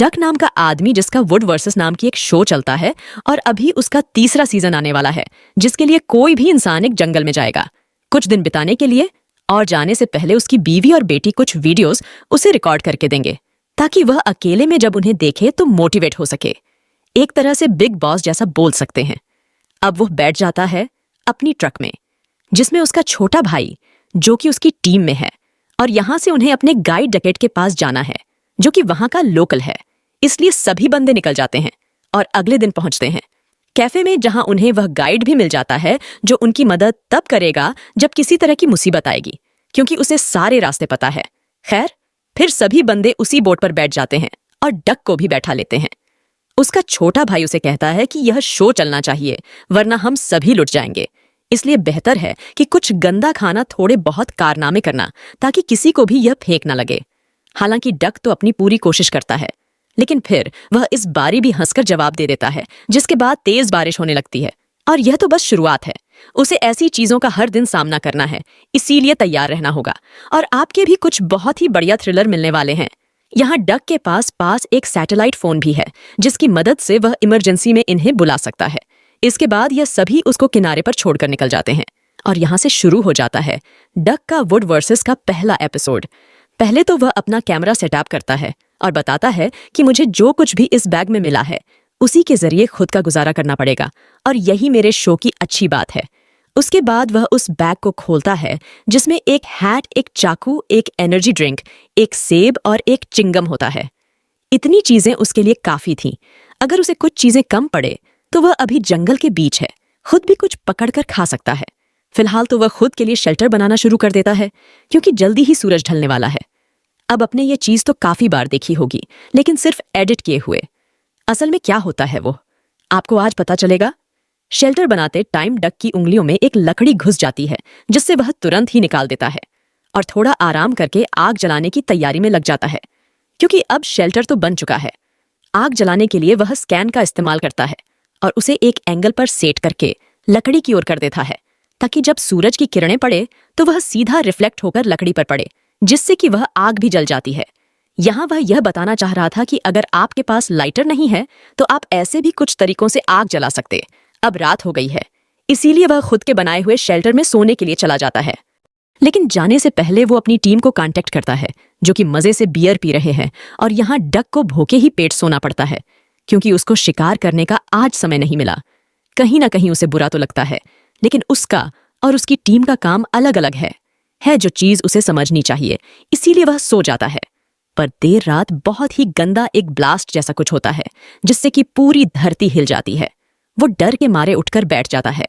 Duck नाम का आदमी जिसका वुड वर्सेस नाम की एक शो चलता है और अभी उसका तीसरा सीजन आने वाला है, जिसके लिए कोई भी इंसान एक जंगल में जाएगा कुछ दिन बिताने के लिए, और जाने से पहले उसकी बीवी और बेटी कुछ वीडियोस उसे रिकॉर्ड करके देंगे ताकि वह अकेले में जब उन्हें देखे तो मोटिवेट हो सके। एक तरह से बिग बॉस जैसा बोल सकते हैं। अब वो बैठ जाता है अपनी ट्रक में जिसमें उसका छोटा भाई जो कि उसकी टीम में है, और यहां से उन्हें अपने गाइड डकेट के पास जाना है जो कि वहां का लोकल है। इसलिए सभी बंदे निकल जाते हैं और अगले दिन पहुंचते हैं कैफे में, जहां उन्हें वह गाइड भी मिल जाता है जो उनकी मदद तब करेगा जब किसी तरह की मुसीबत आएगी, क्योंकि उसे सारे रास्ते पता है। खैर, फिर सभी बंदे उसी बोट पर बैठ जाते हैं और डक को भी बैठा लेते हैं। उसका छोटा भाई उसे कहता है कि यह शो चलना चाहिए वरना हम सभी लुट जाएंगे, इसलिए बेहतर है कि कुछ गंदा खाना थोड़े बहुत कारनामे करना ताकि किसी को भी यह फेंक ना लगे। हालांकि डक तो अपनी पूरी कोशिश करता है, लेकिन फिर वह इस बारी भी हंसकर जवाब दे देता है, जिसके बाद तेज बारिश होने लगती है। और यह तो बस शुरुआत है, उसे ऐसी चीजों का हर दिन सामना करना है, इसीलिए तैयार रहना होगा। और आपके भी कुछ बहुत ही बढ़िया थ्रिलर मिलने वाले हैं। यहाँ डक के पास एक सैटेलाइट फोन भी है जिसकी मदद से वह इमरजेंसी में इन्हें बुला सकता है। इसके बाद यह सभी उसको किनारे पर छोड़कर निकल जाते हैं और यहाँ से शुरू हो जाता है डक का वुड वर्सेस का पहला एपिसोड। पहले तो वह अपना कैमरा सेटअप करता है और बताता है कि मुझे जो कुछ भी इस बैग में मिला है उसी के जरिए खुद का गुजारा करना पड़ेगा और यही मेरे शो की अच्छी बात है। उसके बाद वह उस बैग को खोलता है जिसमें एक हैट, एक चाकू, एक एनर्जी ड्रिंक, एक सेब और एक चिंगम होता है। इतनी चीजें उसके लिए काफी थीं। अगर उसे कुछ चीजें कम पड़े तो वह अभी जंगल के बीच है, खुद भी कुछ पकड़कर खा सकता है। फिलहाल तो वह खुद के लिए शेल्टर बनाना शुरू कर देता है क्योंकि जल्दी ही सूरज ढलने वाला है। अब अपने ये चीज तो काफी बार देखी होगी, लेकिन सिर्फ एडिट किए हुए। असल में क्या होता है वो आपको आज पता चलेगा। शेल्टर बनाते टाइम डक की उंगलियों में एक लकड़ी घुस जाती है जिससे वह तुरंत ही निकाल देता है और थोड़ा आराम करके आग जलाने की तैयारी में लग जाता है, क्योंकि अब शेल्टर तो बन चुका है। आग जलाने के लिए वह स्कैन का इस्तेमाल करता है और उसे एक एंगल पर सेट करके लकड़ी की ओर कर देता है ताकि जब सूरज की किरणें पड़े तो वह सीधा रिफ्लेक्ट होकर लकड़ी पर पड़े, जिससे कि वह आग भी जल जाती है। यहाँ वह यह बताना चाह रहा था कि अगर आपके पास लाइटर नहीं है तो आप ऐसे भी कुछ तरीकों से आग जला सकते। अब रात हो गई है, इसीलिए वह खुद के बनाए हुए शेल्टर में सोने के लिए चला जाता है। लेकिन जाने से पहले वो अपनी टीम को कांटेक्ट करता है जो कि मजे से बियर पी रहे हैं, और यहाँ डक को भूखे ही पेट सोना पड़ता है क्योंकि उसको शिकार करने का आज समय नहीं मिला। कहीं ना कहीं उसे बुरा तो लगता है, लेकिन उसका और उसकी टीम का काम अलग अलग है जो चीज उसे समझनी चाहिए, इसीलिए वह सो जाता है। पर देर रात बहुत ही गंदा एक ब्लास्ट जैसा कुछ होता है जिससे कि पूरी धरती हिल जाती है। वो डर के मारे उठकर बैठ जाता है,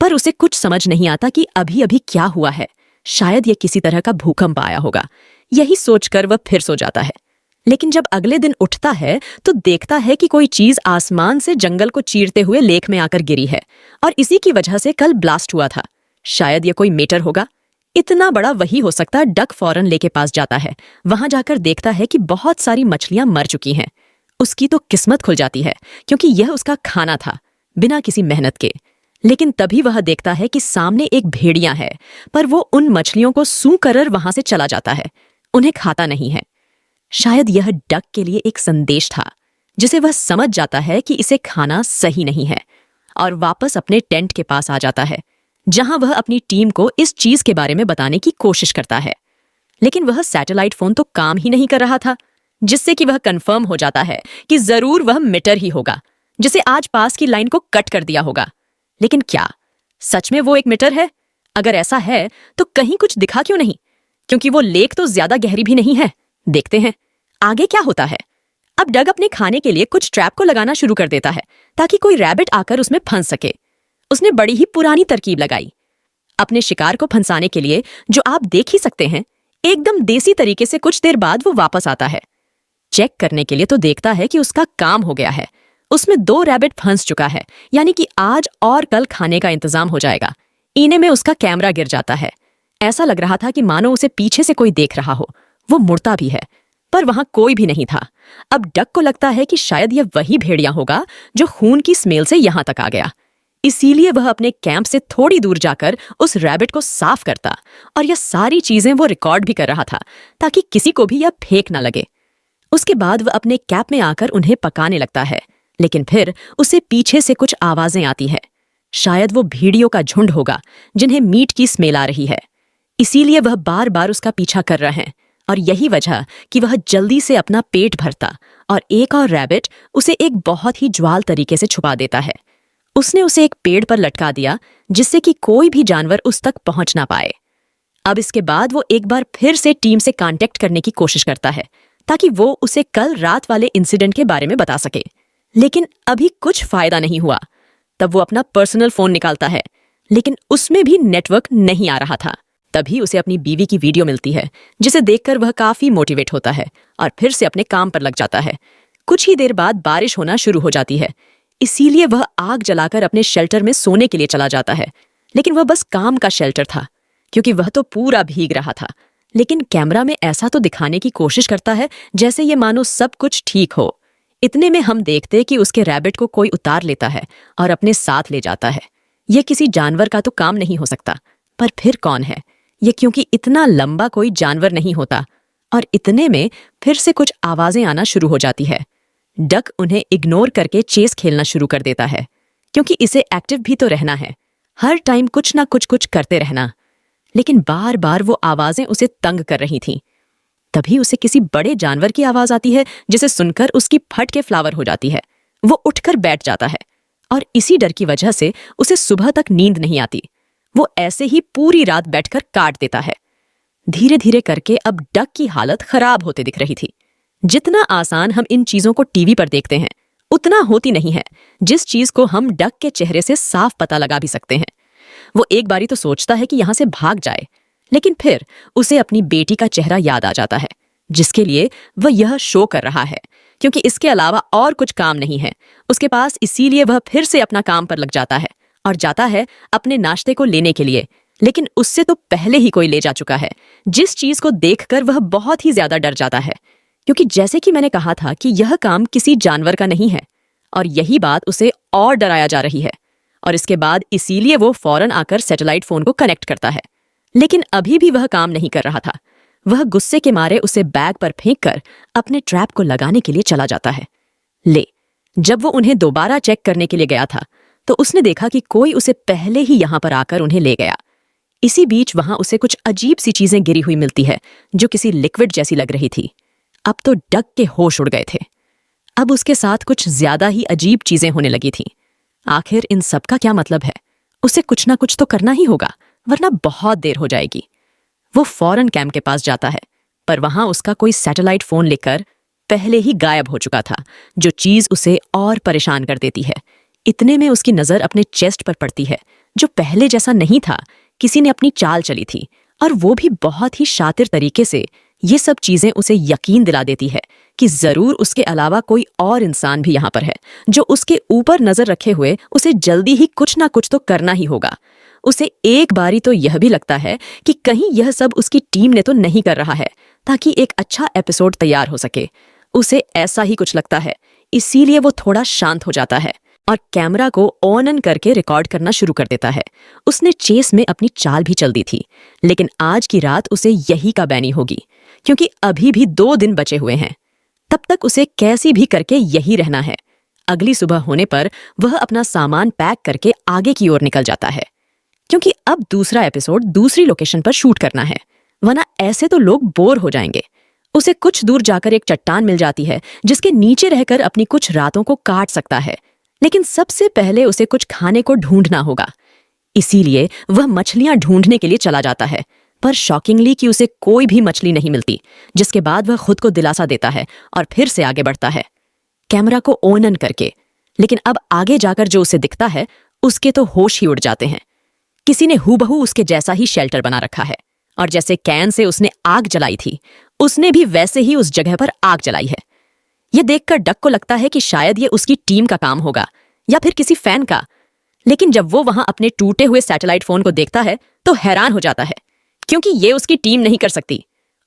पर उसे कुछ समझ नहीं आता कि अभी अभी क्या हुआ है। शायद यह किसी तरह का भूकंप आया होगा, यही सोचकर वह फिर सो जाता है। लेकिन जब अगले दिन उठता है तो देखता है कि कोई चीज आसमान से जंगल को चीरते हुए लेक में आकर गिरी है, और इसी की वजह से कल ब्लास्ट हुआ था। शायद यह कोई मेटर होगा, इतना बड़ा वही हो सकता है। डक फौरन लेके पास जाता है। वहां जाकर देखता है कि बहुत सारी मछलियां मर चुकी हैं। उसकी तो किस्मत खुल जाती है क्योंकि यह उसका खाना था बिना किसी मेहनत के। लेकिन तभी वह देखता है कि सामने एक भेड़िया है, पर वो उन मछलियों को सूं कर वहां से चला जाता है, उन्हें खाता नहीं है। शायद यह डक के लिए एक संदेश था जिसे वह समझ जाता है कि इसे खाना सही नहीं है, और वापस अपने टेंट के पास आ जाता है जहां वह अपनी टीम को इस चीज के बारे में बताने की कोशिश करता है। लेकिन वह सैटेलाइट फोन तो काम ही नहीं कर रहा था, जिससे कि वह कंफर्म हो जाता है कि जरूर वह मिटर ही होगा जिसे आज पास की लाइन को कट कर दिया होगा। लेकिन क्या सच में वो एक मिटर है? अगर ऐसा है तो कहीं कुछ दिखा क्यों नहीं, क्योंकि वो लेक तो ज्यादा गहरी भी नहीं है। देखते हैं आगे क्या होता है। अब डग अपने खाने के लिए कुछ ट्रैप को लगाना शुरू कर देता है ताकि कोई रैबिट आकर उसमें फंस सके। उसने बड़ी ही पुरानी तरकीब लगाई अपने शिकार को फंसाने के लिए, जो आप देख ही सकते हैं। एकदम देसी तरीके से कुछ देर बाद वो वापस आता है चेक करने के लिए, तो देखता है कि उसका काम हो गया है। उसमें 2 रैबिट फंस चुका है, यानी कि आज और कल खाने का इंतजाम हो जाएगा। इने में उसका कैमरा गिर जाता है। ऐसा लग रहा था कि मानो उसे पीछे से कोई देख रहा हो। वो मुड़ता भी है, पर वहां कोई भी नहीं था। अब डक को लगता है कि शायद यह वही भेड़िया होगा जो खून की स्मेल से यहां तक आ गया। इसीलिए वह अपने कैंप से थोड़ी दूर जाकर उस रैबिट को साफ करता, और यह सारी चीजें वो रिकॉर्ड भी कर रहा था ताकि किसी को भी यह फेक ना लगे। उसके बाद वह अपने कैप में आकर उन्हें पकाने लगता है, लेकिन फिर उसे पीछे से कुछ आवाजें आती है। शायद वो भेड़ियों का झुंड होगा जिन्हें मीट की स्मेल आ रही है। इसीलिए वह बार बार उसका पीछा कर रहे हैं, और यही वजह कि वह जल्दी से अपना पेट भरता और एक और रैबिट उसे एक बहुत ही ज्वाल तरीके से छुपा देता है। उसने उसे एक पेड़ पर लटका दिया जिससे कि कोई भी जानवर उस तक पहुंच ना पाए। अब इसके बाद वो एक बार फिर से टीम से कांटेक्ट करने की कोशिश करता है ताकि वो उसे कल रात वाले इंसिडेंट के बारे में बता सके, लेकिन अभी कुछ फायदा नहीं हुआ। तब वो अपना पर्सनल फोन निकालता है, लेकिन उसमें भी नेटवर्क नहीं आ रहा था। तभी उसे अपनी बीवी की वीडियो मिलती है, जिसे देखकर वह काफी मोटिवेट होता है और फिर से अपने काम पर लग जाता है। कुछ ही देर बाद बारिश होना शुरू हो जाती है, इसीलिए वह आग जलाकर अपने शेल्टर में सोने के लिए चला जाता है। लेकिन वह बस काम का शेल्टर था, क्योंकि वह तो पूरा भीग रहा था। लेकिन कैमरा में ऐसा तो दिखाने की कोशिश करता है जैसे ये मानो सब कुछ ठीक हो। इतने में हम देखते कि उसके रैबिट को कोई उतार लेता है और अपने साथ ले जाता है। यह किसी जानवर का तो काम नहीं हो सकता, पर फिर कौन है ये, क्योंकि इतना लंबा कोई जानवर नहीं होता। और इतने में फिर से कुछ आवाजें आना शुरू हो जाती है। डक उन्हें इग्नोर करके चेस खेलना शुरू कर देता है, क्योंकि इसे एक्टिव भी तो रहना है, हर टाइम कुछ ना कुछ करते रहना। लेकिन बार बार वो आवाजें उसे तंग कर रही थीं। तभी उसे किसी बड़े जानवर की आवाज आती है, जिसे सुनकर उसकी फट के फ्लावर हो जाती है। वो उठकर बैठ जाता है और इसी डर की वजह से उसे सुबह तक नींद नहीं आती। वो ऐसे ही पूरी रात बैठकर काट देता है। धीरे धीरे करके अब डक की हालत खराब होते दिख रही थी। जितना आसान हम इन चीजों को टीवी पर देखते हैं, उतना होती नहीं है, जिस चीज को हम डक के चेहरे से साफ पता लगा भी सकते हैं। वो एक बारी तो सोचता है कि यहां से भाग जाए, लेकिन फिर उसे अपनी बेटी का चेहरा याद आ जाता है, जिसके लिए वह यह शो कर रहा है, क्योंकि इसके अलावा और कुछ काम नहीं है उसके पास। इसीलिए वह फिर से अपना काम पर लग जाता है और जाता है अपने नाश्ते को लेने के लिए। लेकिन उससे तो पहले ही कोई ले जा चुका है, जिस चीज को देखकर वह बहुत ही ज्यादा डर जाता है, क्योंकि जैसे कि मैंने कहा था कि यह काम किसी जानवर का नहीं है, और यही बात उसे और डराया जा रही है। और इसके बाद इसीलिए वो फौरन आकर सैटेलाइट फोन को कनेक्ट करता है, लेकिन अभी भी वह काम नहीं कर रहा था। वह गुस्से के मारे उसे बैग पर फेंककर अपने ट्रैप को लगाने के लिए चला जाता है। जब वो उन्हें दोबारा चेक करने के लिए गया था, तो उसने देखा कि कोई उसे पहले ही यहां पर आकर उन्हें ले गया। इसी बीच वहां उसे कुछ अजीब सी चीजें गिरी हुई मिलती है, जो किसी लिक्विड जैसी लग रही थी। अब तो डक के होश उड़ गए थे। अब उसके साथ कुछ ज्यादा ही अजीब चीजें होने लगी थीं। आखिर इन सब का क्या मतलब है? उसे कुछ ना कुछ तो करना ही होगा, वरना बहुत देर हो जाएगी। वो फौरन कैंप के पास जाता है, पर वहां उसका कोई सैटेलाइट फोन लेकर पहले ही गायब हो चुका था, जो चीज उसे और परेशान कर देती है। इतने में उसकी नजर अपने चेस्ट पर पड़ती है, जो पहले जैसा नहीं था। किसी ने अपनी चाल चली थी, और वो भी बहुत ही शातिर तरीके से। ये सब चीजें उसे यकीन दिला देती है कि जरूर उसके अलावा कोई और इंसान भी यहाँ पर है, जो उसके ऊपर नजर रखे हुए उसे जल्दी ही कुछ ना कुछ तो करना ही होगा। उसे एक बारी तो यह भी लगता है कि कहीं यह सब उसकी टीम ने तो नहीं कर रहा है, ताकि एक अच्छा एपिसोड तैयार हो सके। उसे ऐसा ही कुछ लगता है, इसीलिए वो थोड़ा शांत हो जाता है और कैमरा को ऑन करके रिकॉर्ड करना शुरू कर देता है। उसने चेस में अपनी चाल भी चल दी थी, लेकिन आज की रात उसे यही का बैनी होगी, क्योंकि अभी भी 2 दिन बचे हुए हैं। तब तक उसे कैसी भी करके यही रहना है। अगली सुबह होने पर वह अपना सामान पैक करके आगे की ओर निकल जाता है, क्योंकि अब दूसरा एपिसोड दूसरी लोकेशन पर शूट करना है, वरना ऐसे तो लोग बोर हो जाएंगे। उसे कुछ दूर जाकर एक चट्टान मिल जाती है, जिसके नीचे रहकर अपनी कुछ रातों को काट सकता है। लेकिन सबसे पहले उसे कुछ खाने को ढूंढना होगा, इसीलिए वह मछलियां ढूंढने के लिए चला जाता है। पर शॉकिंगली कि उसे कोई भी मछली नहीं मिलती, जिसके बाद वह खुद को दिलासा देता है और फिर से आगे बढ़ता है, कैमरा को ऑन करके। लेकिन अब आगे जाकर जो उसे दिखता है, उसके तो होश ही उड़ जाते हैं। किसी ने हूबहू उसके जैसा ही शेल्टर बना रखा है, और जैसे कैन से उसने आग जलाई थी, उसने भी वैसे ही उस जगह पर आग जलाई है। यह देखकर डक को लगता है कि शायद ये उसकी टीम का काम होगा, या फिर किसी फैन का। लेकिन जब वो वहां अपने टूटे हुए सैटेलाइट फोन को देखता है, तो हैरान हो जाता है, क्योंकि ये उसकी टीम नहीं कर सकती।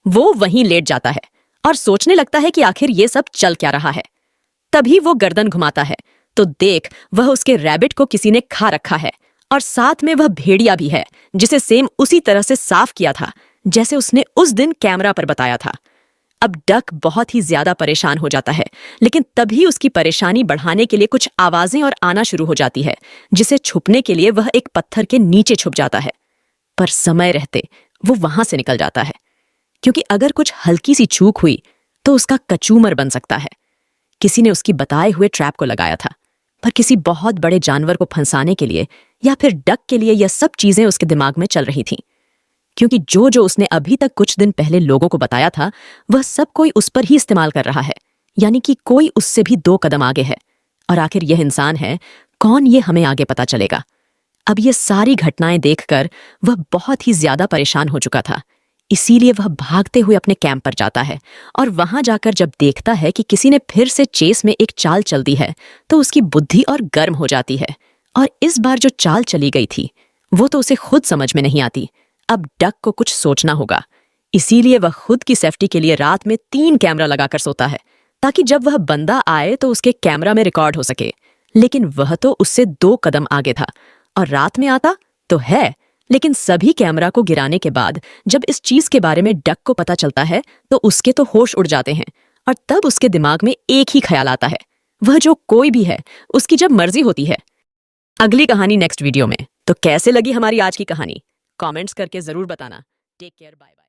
वो वहीं लेट जाता है और सोचने लगता है कि आखिर ये सब चल क्या रहा है। तभी वो गर्दन घुमाता है, तो देख वह उसके रैबिट को किसी ने खा रखा है, और साथ में वह भेड़िया भी है, जिसे सेम उसी तरह से साफ किया था जैसे उसने उस दिन कैमरा पर बताया था। अब डक बहुत ही ज्यादा परेशान हो जाता है, लेकिन तभी उसकी परेशानी बढ़ाने के लिए कुछ आवाजें और आना शुरू हो जाती है, जिसे छुपने के लिए वह एक पत्थर के नीचे छुप जाता है। पर समय रहते वो वहां से निकल जाता है, क्योंकि अगर कुछ हल्की सी चूक हुई तो उसका कचूमर बन सकता है। किसी ने उसकी बताए हुए ट्रैप को लगाया था, पर किसी बहुत बड़े जानवर को फंसाने के लिए या फिर डक के लिए यह सब चीजें उसके दिमाग में चल रही थीं। क्योंकि जो जो उसने अभी तक कुछ दिन पहले लोगों को बताया था, वह सब कोई उस पर ही इस्तेमाल कर रहा है, यानी कि कोई उससे भी 2 कदम आगे है। और आखिर यह इंसान है कौन, ये हमें आगे पता चलेगा। अब ये सारी घटनाएं देखकर वह बहुत ही ज्यादा परेशान हो चुका था। इसीलिए वह भागते हुए अपने कैंप पर जाता है और वहां जाकर जब देखता है कि किसी ने फिर से चेस में एक चाल चल दी है, तो उसकी बुद्धि और गर्म हो जाती है। और इस बार जो चाल चली गई थी वो तो उसे खुद समझ में नहीं आती। अब डक को कुछ सोचना होगा। इसीलिए वह खुद की सेफ्टी के लिए रात में 3 कैमरा लगाकर सोता है, ताकि जब वह बंदा आए तो उसके कैमरा में रिकॉर्ड हो सके। लेकिन वह तो उससे 2 कदम आगे था, और रात में आता तो है, लेकिन सभी कैमरा को गिराने के बाद जब इस चीज के बारे में डक को पता चलता है तो उसके तो होश उड़ जाते हैं। और तब उसके दिमाग में एक ही ख्याल आता है, वह जो कोई भी है उसकी जब मर्जी होती है। अगली कहानी नेक्स्ट वीडियो में। तो कैसे लगी हमारी आज की कहानी कमेंट्स करके जरूर बताना। Take care, bye bye.